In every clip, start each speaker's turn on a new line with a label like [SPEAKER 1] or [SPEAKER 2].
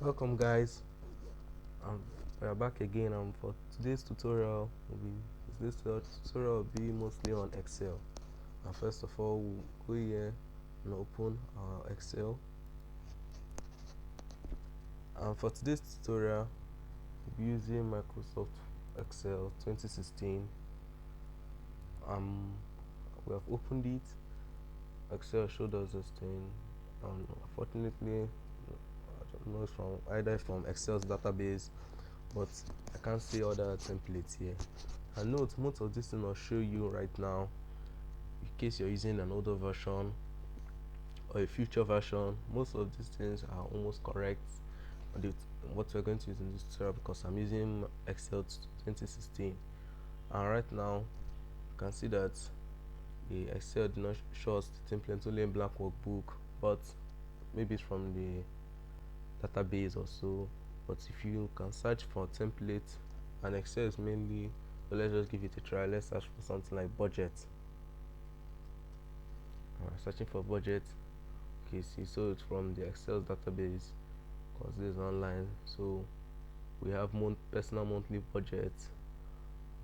[SPEAKER 1] Welcome guys, um, we are back again. For today's tutorial tutorial will be mostly on Excel. And first of all, we'll go here and open our Excel. And for today's tutorial, we'll be using Microsoft Excel 2016. We have opened it. Excel showed us this thing, and unfortunately, I don't know from either from Excel's database, but I can't see other templates here. And note, most of this thing I'll show you right now, in case you're using an older version or a future version, most of these things are almost correct. What we're going to use in this tutorial, because I'm using Excel 2016, and right now you can see that the Excel did not show us the template only in blank workbook, but maybe it's from the database or so. But if you can search for template, and Excel is mainly, so let's just give it a try. Let's search for something like budget. Searching for budget. Okay, see, so it's from the Excel database, because this is online. So we have personal monthly budget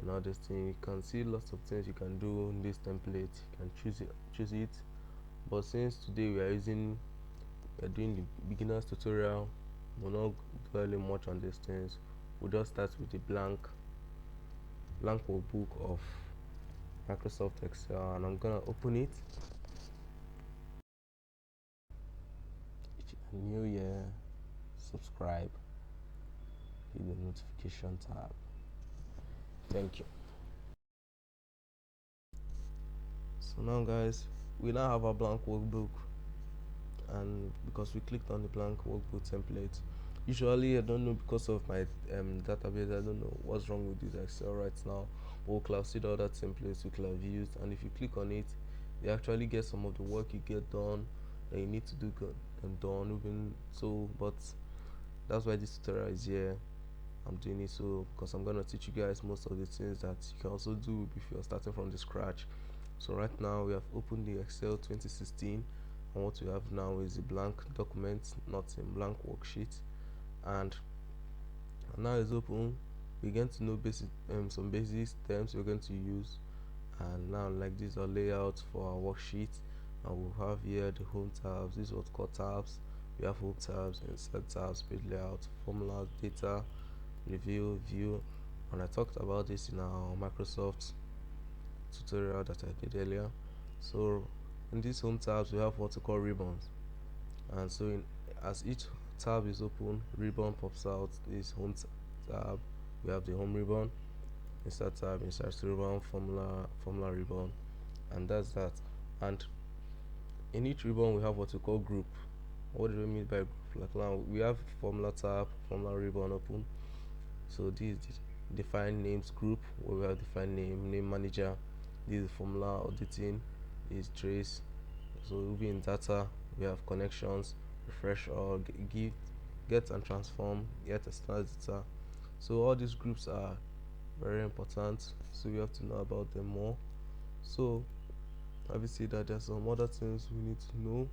[SPEAKER 1] and all this thing. You can see lots of things you can do in this template. You can choose it. But since today we are doing the beginners tutorial, we're not dwelling much on these things. We'll just start with the blank workbook of Microsoft Excel, and I'm gonna open it. New year, subscribe, hit the notification tab. Thank you. So now guys, we now have a blank workbook, and because we clicked on the blank workbook template, usually I don't know, because of my database, I don't know what's wrong with this Excel right now, but we could have seen other templates we could have used, and if you click on it, they actually get some of the work you get done that you need to do done even so. But that's why this tutorial is here. I'm doing it so because I'm gonna teach you guys most of the things that you can also do if you're starting from the scratch. So right now we have opened the Excel 2016, and what we have now is a blank document, not a blank worksheet. And now it's open. We get to know some basic terms we're going to use. And now, like this, our layout for our worksheet, and we'll have here the home tabs. This is what's called tabs. We have home tabs, insert tabs, page layout, formulas, data, review, view. And I talked about this in our Microsoft tutorial that I did earlier. So in these home tabs, we have what we call ribbons, and so as each tab is open, ribbon pops out. This home tab, we have the home ribbon, insert tab, insert ribbon, formula ribbon, and that's that. And in each ribbon we have what we call group. What do we mean by group? Like now we have formula tab, formula ribbon open. So this is define names group, where we have define name manager. This is formula auditing, this is trace. So we'll be in data, we have connections, refresh all, give, get and transform, get external data. So all these groups are very important, so we have to know about them more. So obviously that there's some other things we need to know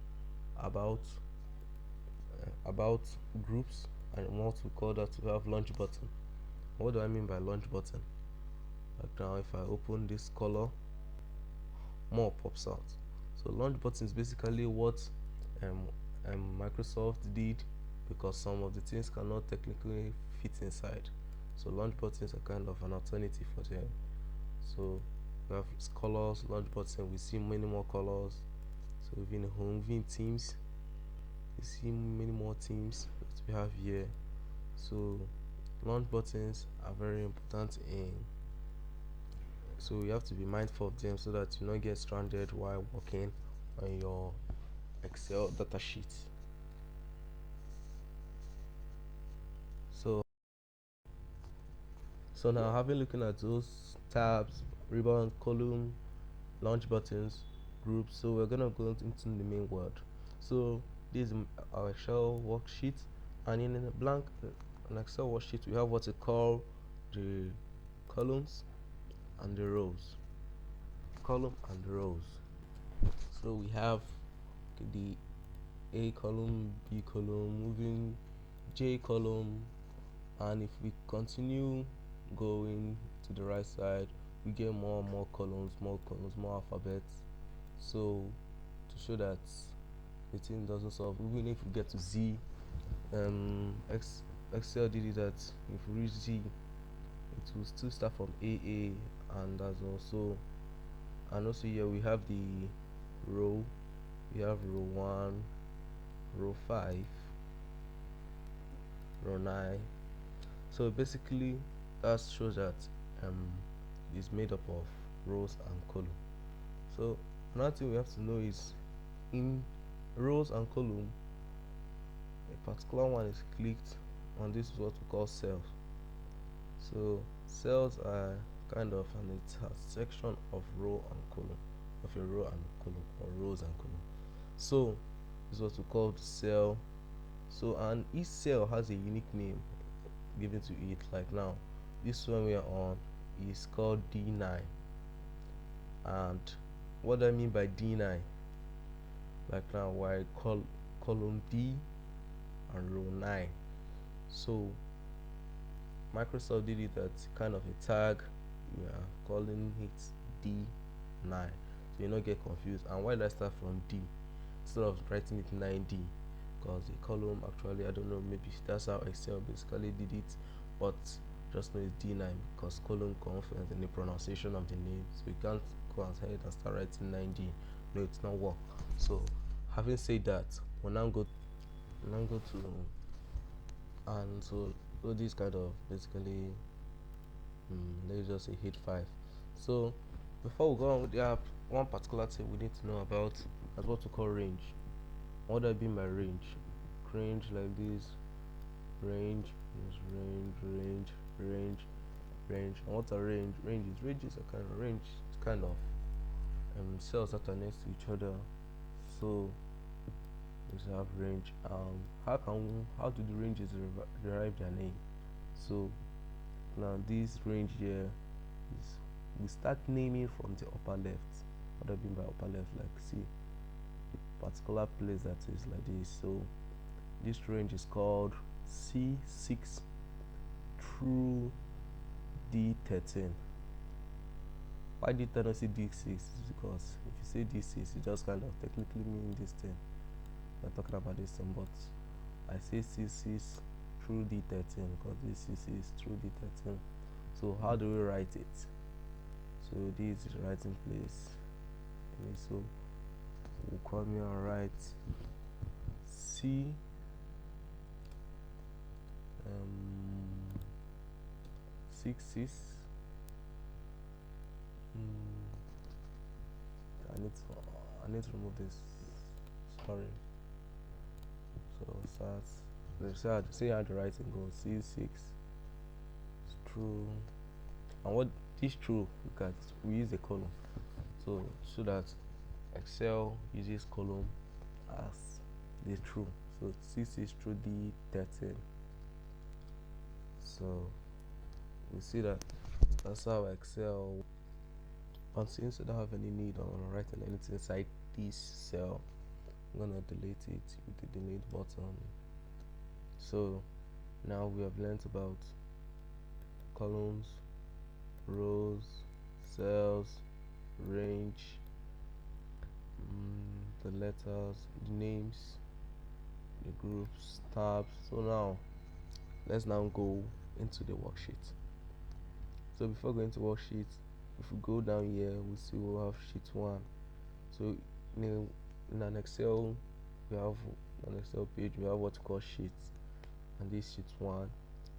[SPEAKER 1] about groups, and what we call that, we have launch button. What do I mean by launch button? Like now if I open this color, more pops out. So launch button is basically what Microsoft did, because some of the things cannot technically fit inside. So launch buttons are kind of an alternative for them. So we have colors, launch button. We see many more colors. So within home, within teams, we see many more teams that we have here. So launch buttons are very important so you have to be mindful of them so that you don't get stranded while working on your Excel datasheet. So now, having looking at those tabs, ribbon, column, launch buttons, groups, so we're gonna go into the main word. So this is our Excel worksheet, and in a blank an Excel worksheet we have what we call the columns and the rows. Column and rows. So we have the A column, B column, moving J column, and if we continue going to the right side, we get more and more columns, more alphabets. So to show that the thing doesn't solve, even if we get to Z, Excel did it that if we reach Z, it will still start from AA, and that's also, and also here we have the row. We have row 1, row 5, row 9. So basically that shows that it's made up of rows and column. So another thing we have to know is, in rows and column, a particular one is clicked on. This is what we call cells. So cells are kind of an intersection of row and column, of a row and column, or rows and column. So this is what we call cell. So, and each cell has a unique name given to it. Like now, this one we are on is called D9. And what do I mean by D9? Like now, we're column D and row 9. So Microsoft did it at kind of a tag. We are calling it D9, so you not get confused. And why did I start from D instead of writing it 9D? Because the column, actually, I don't know, maybe that's how Excel basically did it, but just know it's D9 because column comes in the pronunciation of the name, so you can't go ahead and start writing 9D. No, it's not work. So having said that, we'll now go to, and so this kind of basically, let's just say hit 5. So before we go on, there are one particular thing we need to know about, as what we call range. What do I mean by range? Range like this. Range is range. And what's a range? Ranges are kind of range. It's kind of cells that are next to each other. So we have range. How do the ranges derive their name? So now this range here is, we start naming from the upper left. What do I mean by upper left? Like, see, particular place that is like this. So this range is called C6 through D13. Why did I not say D6? Because if you say D6, it just kind of technically mean this thing. We're talking about this thing, but I say C6 through D13 because this is through D13. So how do we write it? So this is the writing place. Okay, so we'll come here and write C six. I need to remove this. Sorry. So start. See how the writing goes. C6 true. And what this true? Look at, we use a column. So that Excel uses column as the true. So C6 through D13. So we see that that's how Excel. And since I don't have any need on writing anything inside this cell, I'm gonna delete it with the delete button. So now we have learned about columns, rows, cells, range, the letters, the names, the groups, tabs. So now let's now go into the worksheet. So before going to worksheet, if we go down here, we see we'll have sheet 1. So in an Excel, we have an Excel page, we have what we call sheets, and this sheet 1.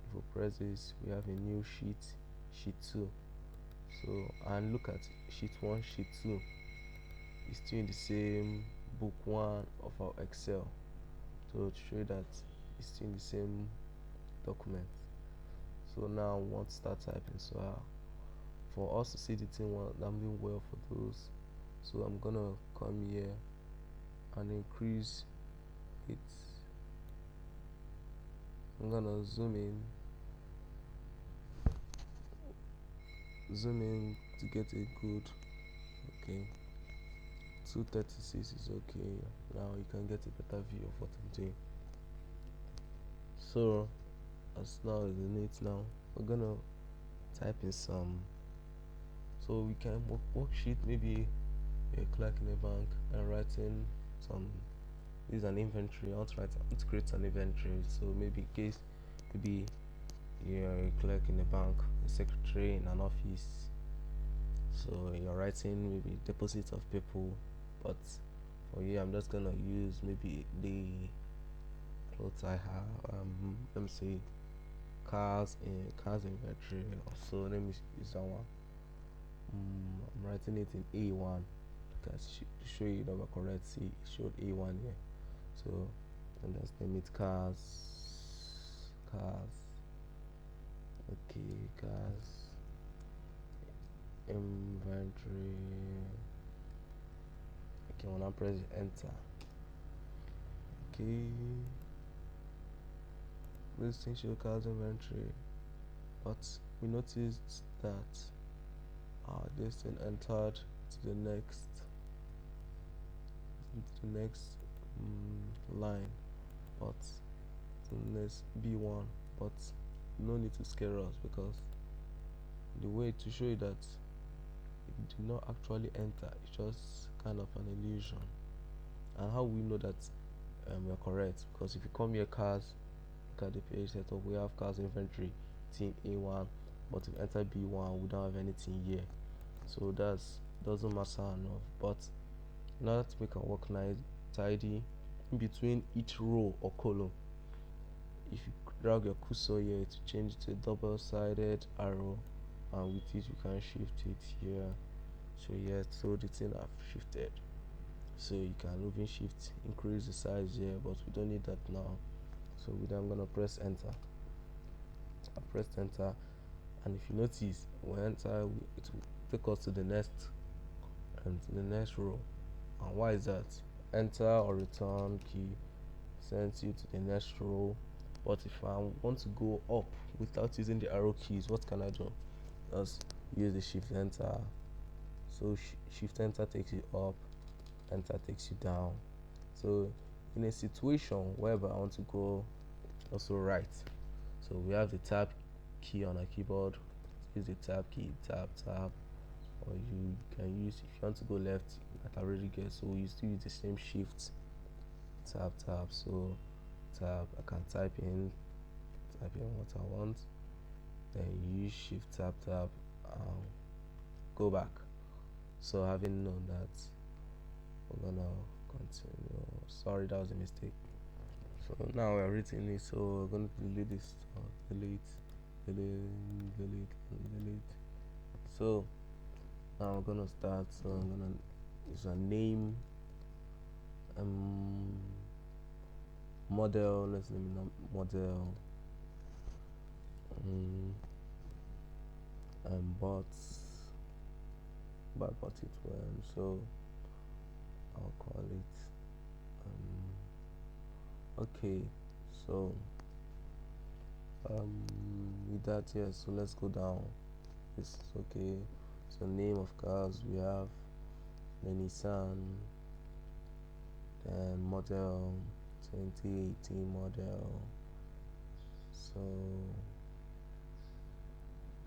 [SPEAKER 1] If we press this, we have a new sheet 2. So, and look at sheet 1, sheet 2 is still in the same book 1 of our Excel. So to show that it's still in the same document. So now we want to start typing. So for us to see the thing I'm doing well for those, so I'm gonna come here and increase it. I'm gonna zoom in to get a good, okay, 236 is okay. Now you can get a better view of what I'm doing. So as now is in it now, we're gonna type in some. So we can worksheet, maybe a clerk in a bank, and writing some. This is an inventory. I want to create an inventory. So maybe in case, maybe you're a clerk in a bank, a secretary in an office. So you're writing maybe deposits of people, but for you, I'm just gonna use maybe the clothes I have. Let me say cars inventory. So let me use that one. I'm writing it in A1 because to show you that we're correct. See, it showed A1 here. So and let's name it cars. Okay, cars inventory. Okay, when I press enter. Okay, listing show cars inventory, but we noticed that this thing entered to the next line, but to the next B1, but no need to scare us because the way to show you that it did not actually enter, it's just kind of an illusion. And how we know that we are correct, because if you come here cars, look at the page setup, we have cars inventory team A1, but if enter B1 we don't have anything here, so that's doesn't matter enough. But in order to make our work nice, tidy, in between each row or column, if you drag your cursor here to change to a double-sided arrow, and with it you can shift it here. So yeah, so the thing I've shifted, so you can even shift, increase the size here, but we don't need that now. So with that, I'm gonna press enter. I pressed enter, and if you notice, when enter, it will take us to the next row. And why is that? Enter or return key sends you to the next row. But if I want to go up without using the arrow keys, what can I do? Just use the shift enter. So shift enter takes you up, enter takes you down. So in a situation whereby I want to go also right, so we have the tab key on our keyboard. Use the tab key, tab, or you can use, if you want to go left, I already get, so you still use the same shift, tab. So tab, I can type in what I want, then use shift tab, go back. So having known that, we're gonna continue. Sorry, that was a mistake. So now we're written it, so we're going to delete this, delete. So now we're gonna start. So I'm gonna use a name, model. Let's name it model, but it when, so I'll call it okay. So with that, yes, so let's go down. This is okay. So name of cars, we have the Nissan, then model 2018 model. So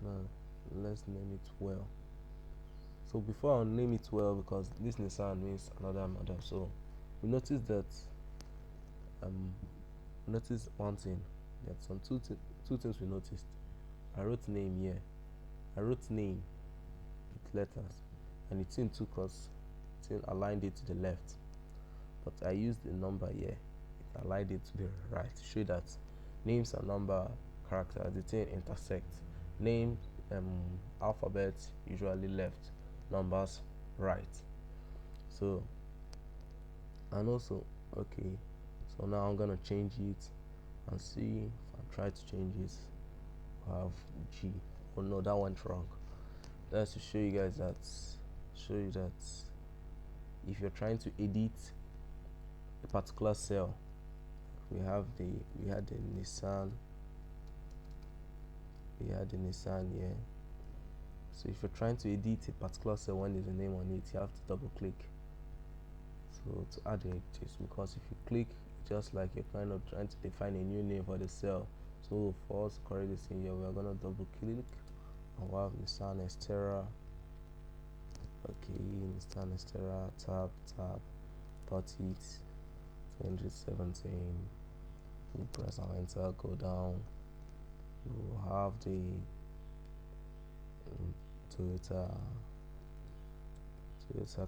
[SPEAKER 1] now let's name it well. So before I'll name it well, because this Nissan means another model, so we notice that notice one thing. There's some two things we noticed. I wrote name here. I wrote name with letters, and the thing took us, aligned it to the left. But I used the number here. It aligned it to the right to show that names and number characters, the thing intersect. Name alphabet usually left, numbers right. So, and also okay. So now I'm gonna change it and see if I try to change it. I have G. Oh no, that went wrong. That's to show you guys that, if you're trying to edit a particular cell, we had the Nissan here. So if you're trying to edit a particular cell when there's a name on it, you have to double click. So to add it, just because if you click, just like you're kind of trying to define a new name for the cell. So for us to correct this in here, we're gonna double click and we'll have Nissan Xterra. Okay, Nissan Xterra, tab, 30, 2017. You press and enter, go down. You will have the Toyota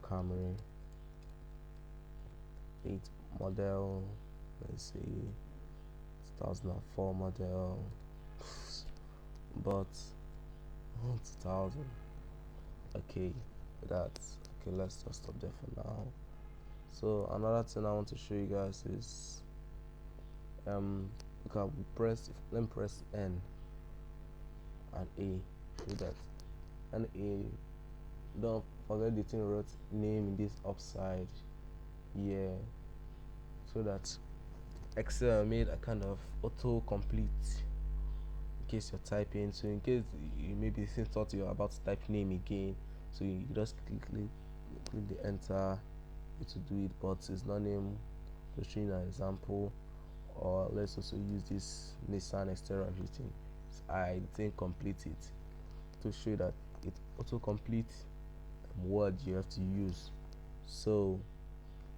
[SPEAKER 1] Camry 8 model, let's see, 2004 model, but 2000. Okay, that's okay. Let's just stop there for now. So another thing I want to show you guys is let me press N and A. Show that and A. Don't forget the thing wrote name in this upside, yeah, so that Excel made a kind of auto complete in case you're typing. So in case you maybe thought you're about to type name again, so you just click the enter to do it, but it's not name. To show you an example, or let's also use this Nissan Xterra everything. So I didn't complete it to show that it auto complete word you have to use. So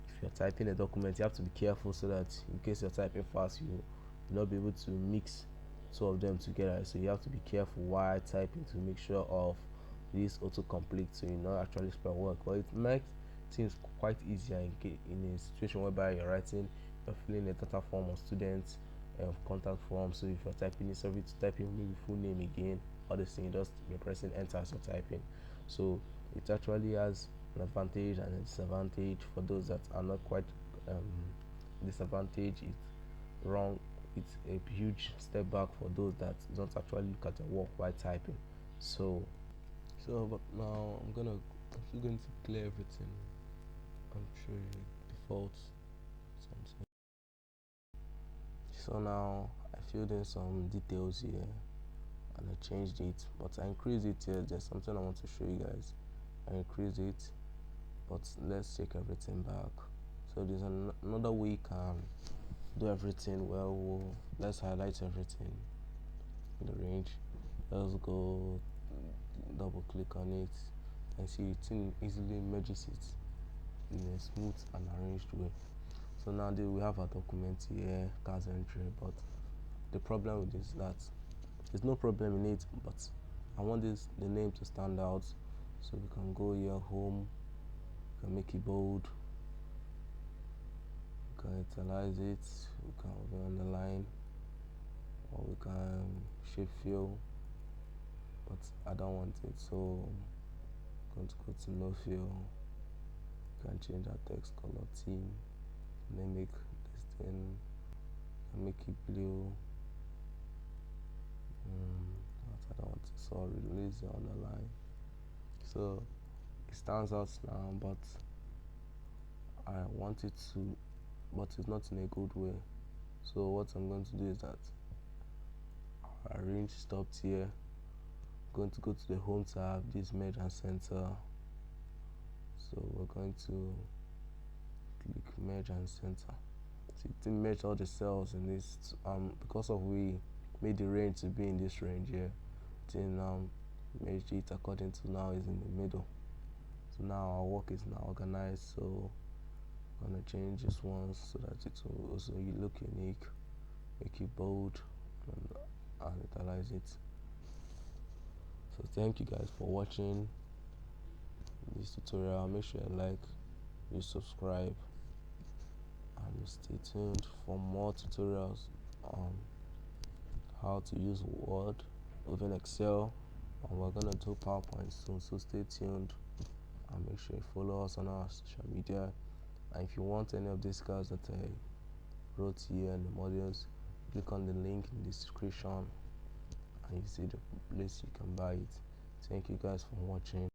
[SPEAKER 1] if you're typing a document, you have to be careful so that in case you're typing fast, you will not be able to mix two of them together. So you have to be careful while typing to make sure of this autocomplete, so you not actually spell work. But it makes things quite easier in a situation whereby you're filling a data form of students contact form. So if you're typing, instead of typing maybe full name again, all this thing, just you're pressing enter as you're typing. So it actually has an advantage and a disadvantage. For those that are not quite disadvantage, it's wrong. It's a huge step back for those that don't actually look at their work while typing. So but now I'm still going to clear everything and show you defaults. Something. So now I filled in some details here and I changed it, but I increased it here. There's something I want to show you guys. I increased it, but let's check everything back. So there's another way you can do everything. Well, let's highlight everything in the range. Let's go double click on it and see it easily merges it in a smooth and arranged way. So now we have a document here, cars entry, but the problem with this is that there's no problem in it, but I want the name to stand out. So we can go here, home, we can make it bold, we can italize it, we can underline, or we can shape fill, but I don't want it, so I'm going to go to no fill. You can change that text color theme, and then make this thing, and make it blue. I don't want it, so release it on the line. So it stands out now, but I want it to, but it's not in a good way. So what I'm going to do is that arrange stopped here. I'm going to go to the home tab, this merge and center. So we're going to click merge and center. So it merge all the cells in this. Because of we made the range to be in this range here, then merged it according to now is in the middle. So now our work is now organized. So I'm gonna change this one so that it will also look unique, make it bold, and italize it. So thank you guys for watching this tutorial. Make sure you like, you subscribe, and stay tuned for more tutorials on how to use Word within Excel, and we're gonna do PowerPoint soon. So stay tuned and make sure you follow us on our social media. And if you want any of these cards that I wrote here and the modules, click on the link in the description and you see the place you can buy it. Thank you guys for watching.